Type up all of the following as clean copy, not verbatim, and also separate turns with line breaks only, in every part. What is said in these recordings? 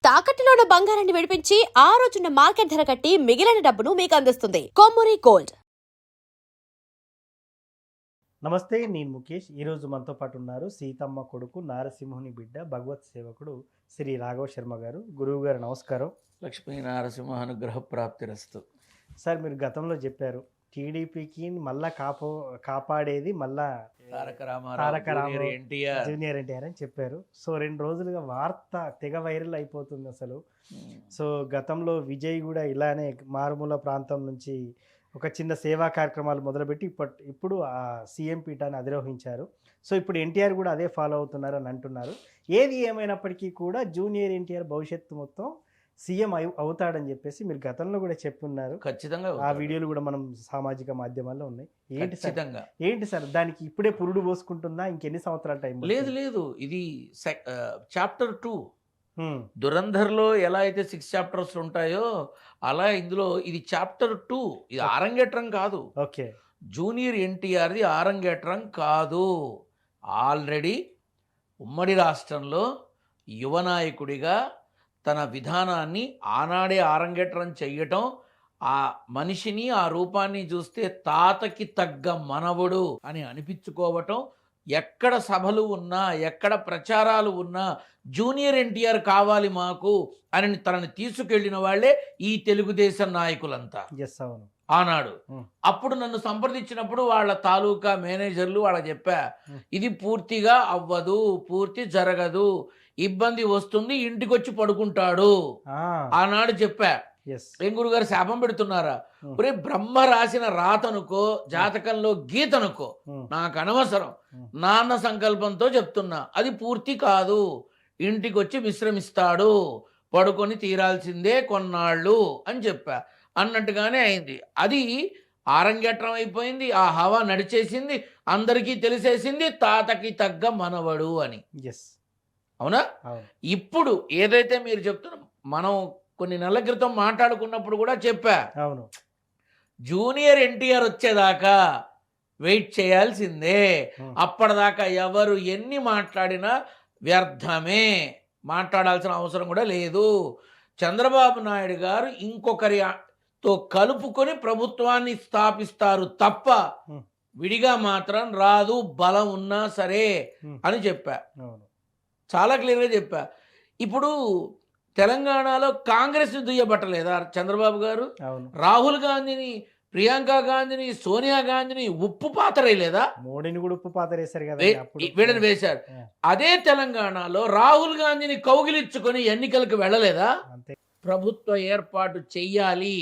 తాకట్టులో ఉన్న బంగారాన్ని విడిపించి ఆ రోజున్న మార్కెట్ ధర కట్టి మిగిలిన డబ్బును మీకు అందిస్తుంది కొమ్మూరి గోల్డ్.
నమస్తే, నేను ముఖేష్. ఈరోజు మనతో పాటు ఉన్నారు సీతమ్మ కొడుకు నారసింహుని బిడ్డ భగవత్ సేవకుడు శ్రీ రాఘవ శర్మ గారు. గురువు గారు నమస్కారం.
లక్ష్మీ నారసింహ అనుగ్రహ ప్రాప్తిరస్తు.
సార్, మీరు గతంలో చెప్పారు టీడీపీకి మళ్ళా కాపాడేది మళ్ళా
తారక రామారావు
జూనియర్ ఎన్టీఆర్ అని చెప్పారు. సో 2 రోజులుగా వార్త తెగ వైరల్ అయిపోతుంది అసలు. సో గతంలో విజయ్ కూడా ఇలానే మారుమూల ప్రాంతం నుంచి ఒక చిన్న సేవా కార్యక్రమాలు మొదలుపెట్టి ఇప్పుడు ఆ సీఎం పీఠాన్ని అధిరోహించారు. సో ఇప్పుడు ఎన్టీఆర్ కూడా అదే ఫాలో అవుతున్నారు అని అంటున్నారు. ఏది ఏమైనప్పటికీ కూడా జూనియర్ ఎన్టీఆర్ భవిష్యత్తు మొత్తం సీఎం అవుతాడని చెప్పేసి మీరు గతంలో కూడా చెప్పున్నారు.
ఖచ్చితంగా
ఆ వీడియోలు కూడా మనం సామాజిక మాధ్యమాల్లో ఉన్నాయి.
ఖచ్చితంగా
ఏంటి సార్ దానికి ఇప్పుడే పురుడు పోసుకుంటుందా? ఇంకెన్ని సంవత్సరాల టైం?
లేదు ఇది చాప్టర్ 2. దురంధర్లో ఎలా అయితే 6 చాప్టర్స్ ఉంటాయో అలా ఇందులో ఇది చాప్టర్ 2. ఇది ఆరంగేట్రం కాదు.
ఓకే,
జూనియర్ ఎన్టీఆర్ది ఆరంగేట్రం కాదు. ఆల్రెడీ ఉమ్మడి రాష్ట్రంలో యువ నాయకుడిగా తన విధానాన్ని ఆనాడే ఆరంగేట్రం చెయ్యటం, ఆ మనిషిని ఆ రూపాన్ని చూస్తే తాతకి తగ్గ మనవడు అని అనిపించుకోవటం, ఎక్కడ సభలు ఉన్నా ఎక్కడ ప్రచారాలు ఉన్నా జూనియర్ ఎన్టీఆర్ కావాలి మాకు అని తనని తీసుకెళ్లిన వాళ్ళే ఈ తెలుగుదేశం నాయకులంతా. ఆనాడు అప్పుడు నన్ను సంప్రదించినప్పుడు వాళ్ళ తాలూకా మేనేజర్లు వాళ్ళ చెప్పా, ఇది పూర్తిగా అవ్వదు, పూర్తి జరగదు, ఇబ్బంది వస్తుంది, ఇంటికి వచ్చి పడుకుంటాడు ఆనాడు చెప్పా. ఏం గురుగారు శాపం పెడుతున్నారా? ఒరే, బ్రహ్మ రాసిన రాతనుకో జాతకంలో గీతనుకో నాకు అనవసరం, నాన్న సంకల్పంతో చెప్తున్నా, అది పూర్తి కాదు, ఇంటికి వచ్చి విశ్రమిస్తాడు, పడుకొని తీరాల్సిందే కొన్నాళ్ళు అని చెప్పా. అన్నట్టుగానే అయింది. అది ఆరంగేట్రం అయిపోయింది, ఆ హవా నడిచేసింది, అందరికీ తెలిసేసింది తాతకి తగ్గ మనవడు అని. అవునా? ఇప్పుడు ఏదైతే మీరు చెప్తున్నా, మనం కొన్ని నెలల క్రితం మాట్లాడుకున్నప్పుడు కూడా చెప్పా, అవును, జూనియర్ ఎన్టీఆర్ వచ్చేదాకా వెయిట్ చేయాల్సిందే, అప్పటిదాకా ఎవరు ఎన్ని మాట్లాడినా వ్యర్థమే, మాట్లాడాల్సిన అవసరం కూడా లేదు. చంద్రబాబు నాయుడు గారు ఇంకొకరితో కలుపుకొని ప్రభుత్వాన్ని స్థాపిస్తారు తప్ప విడిగా మాత్రం రాదు, బలం ఉన్నా సరే అని చెప్పా. చాలా క్లియర్గా చెప్పా. ఇప్పుడు తెలంగాణలో కాంగ్రెస్ దుయ్యబట్టలేదా చంద్రబాబు గారు? రాహుల్ గాంధీని, ప్రియాంక గాంధీని, సోనియా గాంధీని ఉప్పు పాతరేయలేదా?
మోడీని కూడా ఉప్పు పాతరేశారు కదా,
వీళ్ళని వేశారు. అదే తెలంగాణలో రాహుల్ గాంధీని కౌగిలించుకొని ఎన్నికలకు వెళ్ళలేదా? ప్రభుత్వ ఏర్పాటు చెయ్యాలి,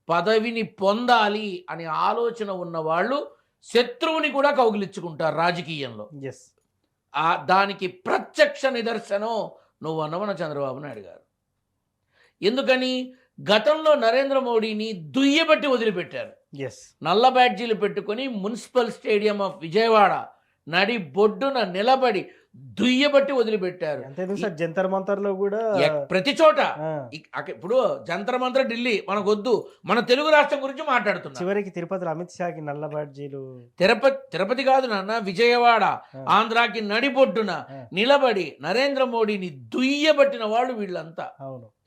పదవిని పొందాలి అనే ఆలోచన ఉన్న వాళ్ళు శత్రువుని కూడా కౌగిలించుకుంటారు రాజకీయంలో. దానికి ప్రత్యక్ష నిదర్శనం నువ్వు అన్నవన చంద్రబాబు నాయుడు గారు. ఎందుకని? గతంలో నరేంద్ర మోడీని దుయ్యబట్టి వదిలిపెట్టారు. నల్ల బ్యాడ్జీలు పెట్టుకొని మున్సిపల్ స్టేడియం ఆఫ్ విజయవాడ నడి బొడ్డున నిలబడి దుయ్యబట్టి వదిలిపెట్టారు.
జంతర్ మంతర్లో కూడా
ప్రతి చోట. ఇప్పుడు జంతర్ మంతర్ ఢిల్లీ మనకొద్దు, మన తెలుగు రాష్ట్రం గురించి మాట్లాడుతున్నాం.
చివరికి తిరుపతిలో అమిత్ షాకి నల్ల బ్యాడ్జీలు.
తిరుపతి కాదు నాన్న, విజయవాడ ఆంధ్రాకి నడిబొడ్డున నిలబడి నరేంద్ర మోడీని దుయ్యబట్టిన వాళ్ళు వీళ్ళంతా.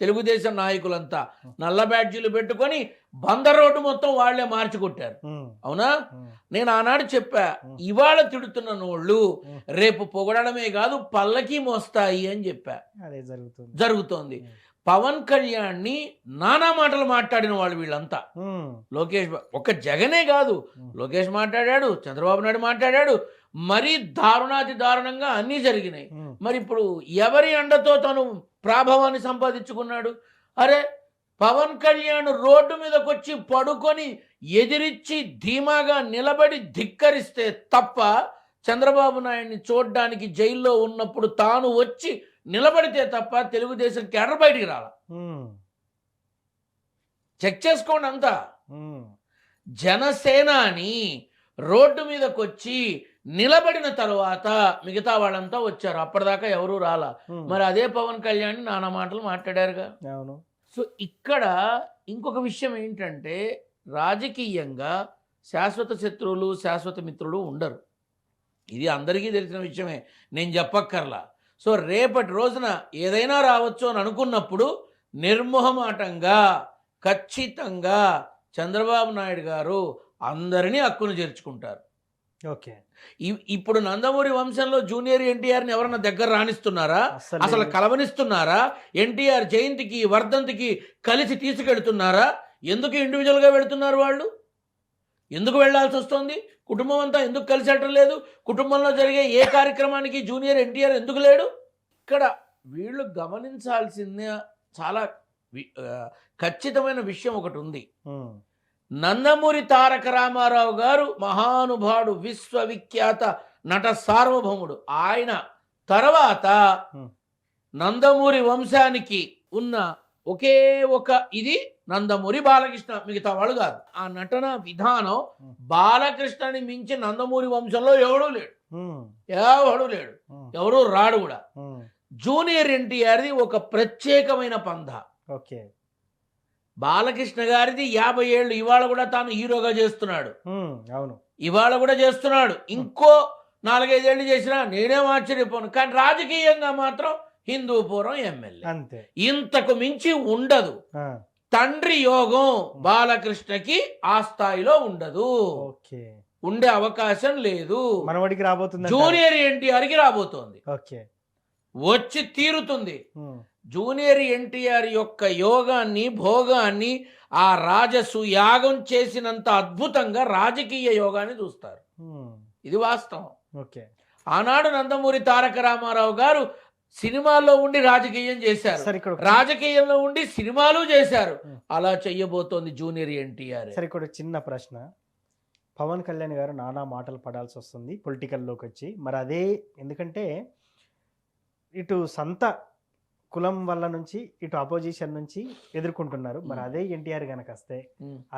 తెలుగుదేశం నాయకులంతా నల్ల బ్యాడ్జీలు పెట్టుకొని బందర్ రోడ్డు మొత్తం వాళ్లే మార్చికొట్టారు. అవునా? నేను ఆనాడు చెప్పా, ఇవాళ తిడుతున్న నోళ్ళు రేపు పొగడమే కాదు పల్లకి మోస్తాయి అని చెప్పా.
అదే
జరుగుతోంది. పవన్ కళ్యాణ్ని నానా మాటలు మాట్లాడిన వాళ్ళు వీళ్ళంతా. లోకేష్, ఒక జగనే కాదు, లోకేష్ మాట్లాడాడు, చంద్రబాబు నాయుడు మాట్లాడాడు, మరీ దారుణాతి దారుణంగా అన్నీ జరిగినాయి. మరి ఇప్పుడు ఎవరి అండతో తను ప్రాభవాన్ని సంపాదించుకున్నాడు? అరే, పవన్ కళ్యాణ్ రోడ్డు మీదకి వచ్చి పడుకొని ఎదిరించి ధీమాగా నిలబడి ధిక్కరిస్తే తప్ప, చంద్రబాబు నాయుడిని చూడ్డానికి జైల్లో ఉన్నప్పుడు తాను వచ్చి నిలబడితే తప్ప తెలుగుదేశం కేడర్ బయటికి రాల. చెక్ చేసుకోండి అంతా. జనసేనాని రోడ్డు మీదకి వచ్చి నిలబడిన తర్వాత మిగతా వాళ్ళంతా వచ్చారు, అప్పటిదాకా ఎవరూ రాలా. మరి అదే పవన్ కళ్యాణ్ నానా మాటలు మాట్లాడారుగా. సో ఇక్కడ ఇంకొక విషయం ఏంటంటే, రాజకీయంగా శాశ్వత శత్రువులు శాశ్వత మిత్రులు ఉండరు. ఇది అందరికీ తెలిసిన విషయమే, నేను చెప్పక్కర్లా. సో రేపటి రోజున ఏదైనా రావచ్చు అని అనుకున్నప్పుడు నిర్మోహమాటంగా ఖచ్చితంగా చంద్రబాబు నాయుడు గారు అందరినీ హక్కును చేర్చుకుంటారు.
ఓకే.
ఇప్పుడు నందమూరి వంశంలో జూనియర్ ఎన్టీఆర్ని ఎవరన్నా దగ్గర రాణిస్తున్నారా? అసలు కలవనిస్తున్నారా? ఎన్టీఆర్ జయంతికి వర్ధంతికి కలిసి తీసుకెళ్తున్నారా? ఎందుకు ఇండివిజువల్గా వెళుతున్నారు వాళ్ళు? ఎందుకు వెళ్లాల్సి వస్తుంది? కుటుంబం అంతా ఎందుకు కలిసి వెళ్ళటం లేదు? కుటుంబంలో జరిగే ఏ కార్యక్రమానికి జూనియర్ ఎన్టీఆర్ ఎందుకు లేడు? ఇక్కడ వీళ్ళు గమనించాల్సిన చాలా ఖచ్చితమైన విషయం ఒకటి ఉంది. నందమూరి తారక రామారావు గారు మహానుభావుడు, విశ్వవిఖ్యాత నట సార్వభౌముడు. ఆయన తర్వాత నందమూరి వంశానికి ఉన్న ఒకే ఒక ఇది నందమూరి బాలకృష్ణ, మిగతా వాళ్ళు కాదు. ఆ నటన విధానం బాలకృష్ణని మించి నందమూరి వంశంలో ఎవడూ లేడు, ఎవడూ రాడు కూడా. జూనియర్ ఎన్టీఆర్ది ఒక ప్రత్యేకమైన పంధ.
ఓకే.
బాలకృష్ణ గారిది 50 ఏళ్ళు, ఇవాళ కూడా తాను హీరోగా చేస్తున్నాడు.
అవును,
ఇవాళ కూడా చేస్తున్నాడు. ఇంకో 4-5 ఏళ్ళు చేసినా నేనేం ఆశ్చర్యపోను. కానీ రాజకీయంగా మాత్రం హిందూపురం ఎమ్మెల్యే,
అంతే.
ఇంతకు మించి ఉండదు. తండ్రి యోగం బాలకృష్ణకి ఆ స్థాయిలో ఉండదు, ఉండే అవకాశం లేదు.
మనవడికి రాబోతుంది,
జూనియర్ ఎన్టీఆర్కి రాబోతోంది,
ఓకే,
వచ్చి తీరుతుంది. జూనియర్ ఎన్టీఆర్ యొక్క యోగాన్ని, భోగాన్ని, ఆ రాజసు యాగం చేసినంత అద్భుతంగా రాజకీయ యోగాన్ని చూస్తారు. ఇది వాస్తవం.
ఓకే.
ఆనాడు నందమూరి తారక రామారావు గారు సినిమాల్లో ఉండి రాజకీయం చేశారు, రాజకీయంలో ఉండి సినిమాలు చేశారు. అలా చెయ్యబోతోంది జూనియర్ ఎన్టీఆర్.
సరే, ఇక్కడ చిన్న ప్రశ్న. పవన్ కళ్యాణ్ గారు నానా మాటలు పడాల్సి వస్తుంది పొలిటికల్లోకి వచ్చి. మరి అదే, ఎందుకంటే ఇటు సంత కులం వల్ల నుంచి ఇటు అపోజిషన్ నుంచి ఎదుర్కొంటున్నారు. మరి అదే ఎన్టీఆర్ కనుక వస్తే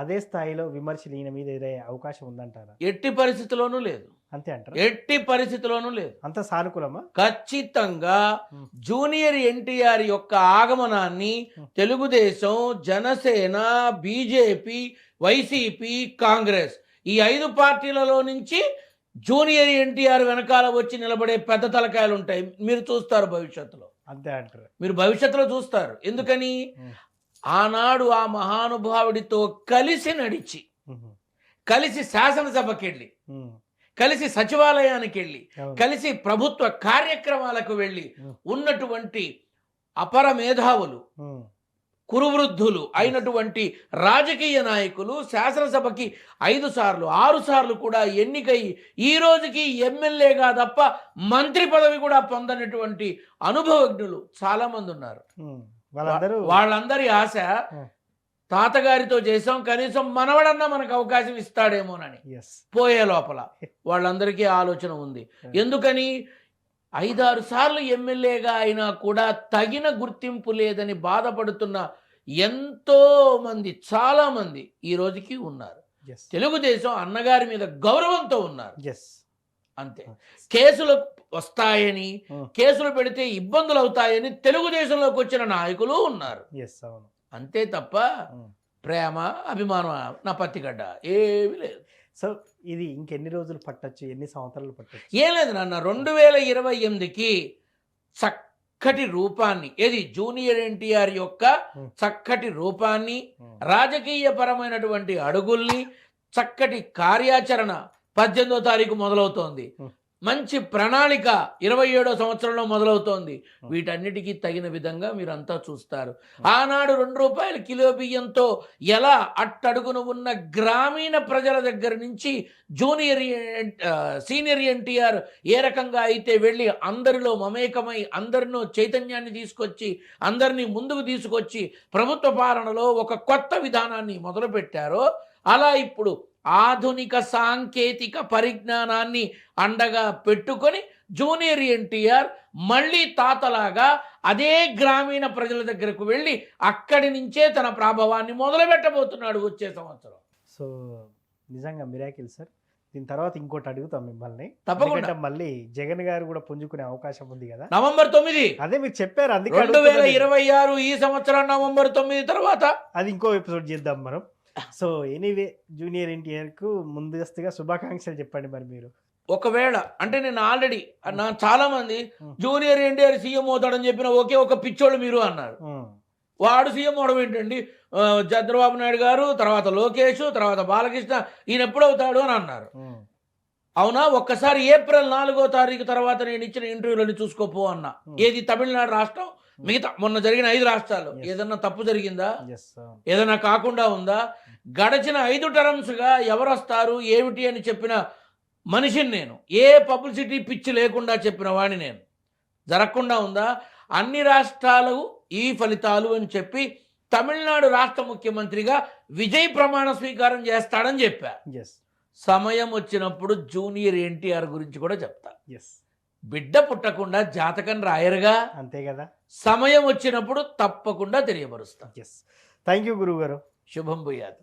అదే స్థాయిలో విమర్శలు ఈయన మీద ఎదురయ్యే అవకాశం ఉందంటారా?
ఎట్టి పరిస్థితిలోనూ లేదు.
అంతే అంటారా?
ఎట్టి పరిస్థితిలోనూ లేదు.
అంత సానుకూలమా?
ఖచ్చితంగా జూనియర్ ఎన్టీఆర్ యొక్క ఆగమనాన్ని తెలుగుదేశం, జనసేన, బీజేపీ, వైసీపీ, కాంగ్రెస్ ఈ 5 పార్టీలలో నుంచి జూనియర్ ఎన్టీఆర్ వెనకాల వచ్చి నిలబడే పెద్ద తలకాయలు ఉంటాయి. మీరు చూస్తారు భవిష్యత్తులో.
అంతే అంటారు?
మీరు భవిష్యత్తులో చూస్తారు. ఎందుకని? ఆనాడు ఆ మహానుభావుడితో కలిసి నడిచి, కలిసి శాసనసభకి వెళ్ళి, కలిసి సచివాలయానికి వెళ్ళి, కలిసి ప్రభుత్వ కార్యక్రమాలకు వెళ్ళి ఉన్నటువంటి అపర మేధావులు, కురువృద్ధులు అయినటువంటి రాజకీయ నాయకులు శాసనసభకి 5 సార్లు 6 సార్లు కూడా ఎన్నికై ఈ రోజుకి ఎమ్మెల్యేగా తప్ప మంత్రి పదవి కూడా పొందనటువంటి అనుభవజ్ఞులు చాలా మంది ఉన్నారు. వాళ్ళందరి ఆశ తాతగారితో చేసాం, కనీసం మనవడన్నా మనకు అవకాశం ఇస్తాడేమోనని. పోయే లోపల వాళ్ళందరికీ ఆలోచన ఉంది. ఎందుకని? 5-6 సార్లు ఎమ్మెల్యేగా అయినా కూడా తగిన గుర్తింపు లేదని బాధపడుతున్న ఎంతో మంది, చాలా మంది ఈ రోజుకి ఉన్నారు. తెలుగుదేశం అన్నగారి మీద గౌరవంతో ఉన్నారు. అంతే. కేసులు వస్తాయని, కేసులు పెడితే ఇబ్బందులు అవుతాయని తెలుగుదేశంలోకి వచ్చిన నాయకులు ఉన్నారు. అంతే తప్ప ప్రేమ, అభిమానం నా పత్తిగడ్డ ఏమీ లేదు.
సో ఇది ఇంకెన్ని రోజులు పట్టచ్చు, ఎన్ని సంవత్సరాలు పట్టచ్చు?
ఏం లేదు నాన్న, 2028కి చక్కటి రూపాన్ని, ఏది జూనియర్ ఎన్టీఆర్ యొక్క చక్కటి రూపాన్ని, రాజకీయ పరమైనటువంటి అడుగుల్ని, చక్కటి కార్యాచరణ 18వ తారీఖు మొదలవుతోంది. మంచి ప్రణాళిక 27వ సంవత్సరంలో మొదలవుతోంది. వీటన్నిటికీ తగిన విధంగా మీరంతా చూస్తారు. ఆనాడు 2 రూపాయల కిలో బియ్యంతో ఎలా అట్టడుగున ఉన్న గ్రామీణ ప్రజల దగ్గర నుంచి సీనియర్ ఎన్టీఆర్ ఏ రకంగా అయితే వెళ్ళి అందరిలో మమేకమై అందరిలో చైతన్యాన్ని తీసుకొచ్చి అందరినీ ముందుకు తీసుకొచ్చి ప్రభుత్వ పాలనలో ఒక కొత్త విధానాన్ని మొదలుపెట్టారో, అలా ఇప్పుడు ఆధునిక సాంకేతిక పరిజ్ఞానాన్ని అండగా పెట్టుకొని జూనియర్ ఎన్టీఆర్ మళ్ళీ తాతలాగా అదే గ్రామీణ ప్రజల దగ్గరకు వెళ్ళి అక్కడి నుంచే తన ప్రభావాన్ని మొదలు పెట్టబోతున్నాడు వచ్చే సంవత్సరం.
సో నిజంగా మిరాకిల్ సార్. దీని తర్వాత ఇంకోటి అడుగుతాం మిమ్మల్ని,
తప్పకుండా.
మళ్ళీ జగన్ గారు కూడా పుంజుకునే అవకాశం ఉంది కదా,
నవంబర్ 9.
అదే మీరు చెప్పారు, అందుకే
2026 ఈ సంవత్సరం నవంబర్ 9 తర్వాత
అది ఇంకో ఎపిసోడ్ చేద్దాం మనం. సో ఎనీవే, జూనియర్ ఎన్టీఆర్ కు ముందస్తుగా శుభాకాంక్షలు చెప్పండి మరి మీరు.
ఒకవేళ అంటే నేను ఆల్రెడీ నా చాలా మంది జూనియర్ ఎన్టీఆర్ సీఎం అవుతాడని చెప్పిన ఒకే ఒక పిచ్చోళ్ళు మీరు అన్నారు. వాడు సీఎం అవడం ఏంటండి, చంద్రబాబు నాయుడు గారు, తర్వాత లోకేష్, తర్వాత బాలకృష్ణ, ఈయన ఎప్పుడు అవుతాడు అని అన్నారు. అవునా, ఒక్కసారి ఏప్రిల్ 4వ తారీఖు తర్వాత నేను ఇచ్చిన ఇంటర్వ్యూలని చూసుకోపో అన్నా. ఏది తమిళనాడు రాష్ట్రం, మిగతా మొన్న జరిగిన 5 రాష్ట్రాలు ఏదన్నా తప్పు జరిగిందా, ఏదైనా కాకుండా ఉందా? గడిచిన 5 టర్మ్స్గా ఎవరు వస్తారు ఏమిటి అని చెప్పిన మనిషిని నేను. ఏ పబ్లిసిటీ పిచ్చి లేకుండా చెప్పిన వాడిని నేను. జరగకుండా ఉందా? అన్ని రాష్ట్రాలు ఈ ఫలితాలు అని చెప్పి తమిళనాడు రాష్ట్ర ముఖ్యమంత్రిగా విజయ్ ప్రమాణ స్వీకారం చేస్తాడని చెప్పా. సమయం వచ్చినప్పుడు జూనియర్ ఎన్టీఆర్ గురించి కూడా చెప్తా. బిడ్డ పుట్టకుండా జాతకం రాయరుగా,
అంతే కదా.
సమయం వచ్చినప్పుడు తప్పకుండా తెలియపరుస్తా.
థ్యాంక్ యూ గురువు గారు.
శుభం భూయాత్.